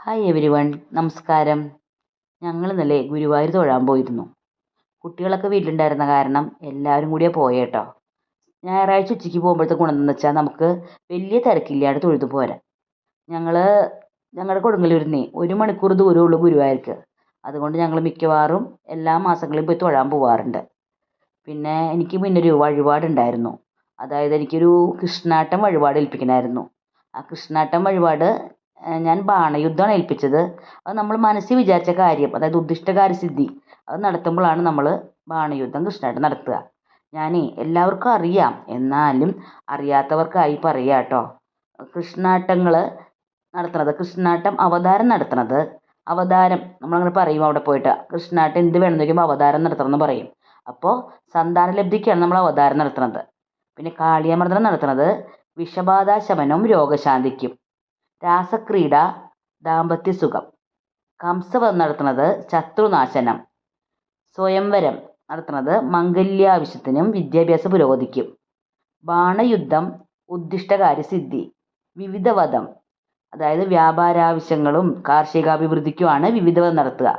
Hi every one, നമസ്കാരം. ഞങ്ങൾ ഇന്നലെ ഗുരുവായൂർ തൊഴാൻ പോയിരുന്നു. കുട്ടികളൊക്കെ വീട്ടിലുണ്ടായിരുന്ന കാരണം എല്ലാവരും കൂടിയാണ് പോയത് കേട്ടോ. ഞായറാഴ്ച ഉച്ചയ്ക്ക് പോകുമ്പോഴത്തെ ഗുണമെന്ന് വെച്ചാൽ നമുക്ക് വലിയ തിരക്കില്ലാണ്ട് തൊഴുതു പോരാം. ഞങ്ങളുടെ കൊടുങ്ങല്ലൂരിൽ നിന്ന് 1 മണിക്കൂർ ദൂരമുള്ളൂ ഗുരുവായൂർക്ക്. അതുകൊണ്ട് ഞങ്ങൾ മിക്കവാറും എല്ലാ മാസങ്ങളിലും പോയി തൊഴാൻ പോവാറുണ്ട്. പിന്നെ എനിക്ക് മുന്നൊരു വഴിപാടുണ്ടായിരുന്നു. അതായത് എനിക്കൊരു കൃഷ്ണാട്ടം വഴിപാട് ഏൽപ്പിക്കണമായിരുന്നു. ആ കൃഷ്ണാട്ടം വഴിപാട് ഞാൻ ബാണയുദ്ധമാണ് ഏൽപ്പിച്ചത്. അത് നമ്മൾ മനസ്സിൽ വിചാരിച്ച കാര്യം, അതായത് ഉദ്ദിഷ്ടകാര്യസിദ്ധി, അത് നടത്തുമ്പോഴാണ് നമ്മൾ ബാണയുദ്ധം കൃഷ്ണാട്ടം നടത്തുക. എല്ലാവർക്കും അറിയാം, എന്നാലും അറിയാത്തവർക്കായി പറയുക കേട്ടോ. കൃഷ്ണാട്ടങ്ങൾ നടത്തുന്നത്, കൃഷ്ണാട്ടം അവതാരം നടത്തുന്നത്, അവതാരം നമ്മളങ്ങനെ പറയും അവിടെ പോയിട്ട്, കൃഷ്ണാട്ടം എന്ത് വേണമെന്ന് ചോദിക്കുമ്പോൾ അവതാരം നടത്തണം എന്ന് പറയും. അപ്പോൾ സന്താനലബ്ധിക്കാണ് നമ്മൾ അവതാരം നടത്തുന്നത്. പിന്നെ കാളിയമർദ്ദനം നടത്തുന്നത് വിഷബാധാശമനവും രോഗശാന്തിക്കും. രാസക്രീഡ ദാമ്പത്യസുഖം. കംസവധം നടത്തുന്നത് ശത്രുനാശനം. സ്വയംവരം നടത്തുന്നത് മംഗല്യാവശ്യത്തിനും വിദ്യാഭ്യാസ പുരോഗതിക്കും. ബാണയുദ്ധം ഉദ്ദിഷ്ടകാര്യസിദ്ധി. വിവിധവധം, അതായത് വ്യാപാരാവശ്യങ്ങളും കാർഷികാഭിവൃദ്ധിക്കുമാണ് വിവിധവധം നടത്തുക.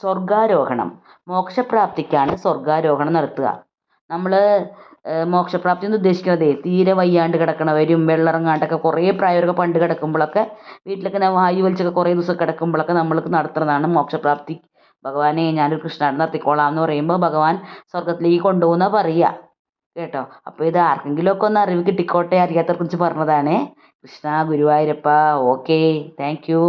സ്വർഗാരോഹണം, മോക്ഷപ്രാപ്തിക്കാണ് സ്വർഗാരോഹണം നടത്തുക. നമ്മൾ മോക്ഷപ്രാപ്തി എന്ന് ഉദ്ദേശിക്കുന്നത് തീരെ വയ്യാണ്ട് കിടക്കണവരും വെള്ളമിറങ്ങാണ്ടൊക്കെ കുറേ പ്രായവരൊക്കെ പണ്ട് കിടക്കുമ്പോഴൊക്കെ വീട്ടിലൊക്കെ വായു വലിച്ചൊക്കെ കുറേ ദിവസം കിടക്കുമ്പോഴൊക്കെ നമ്മൾ നടത്തുന്നതാണ് മോക്ഷപ്രാപ്തി. ഭഗവാനെ ഞാനൊരു കൃഷ്ണാട്ടം നടത്തിക്കോളാം എന്ന് പറയുമ്പോൾ ഭഗവാൻ സ്വർഗത്തിലേക്ക് കൊണ്ടുപോകുന്നതാണ് പറയുക കേട്ടോ. അപ്പോൾ ഇത് ആർക്കെങ്കിലുമൊക്കെ ഒന്ന് അറിവ് കിട്ടിക്കോട്ടെ, അറിയാത്തവരെ കുറിച്ച് പറഞ്ഞതാണ്. കൃഷ്ണ ഗുരുവായൂരപ്പ. Okay, thank U.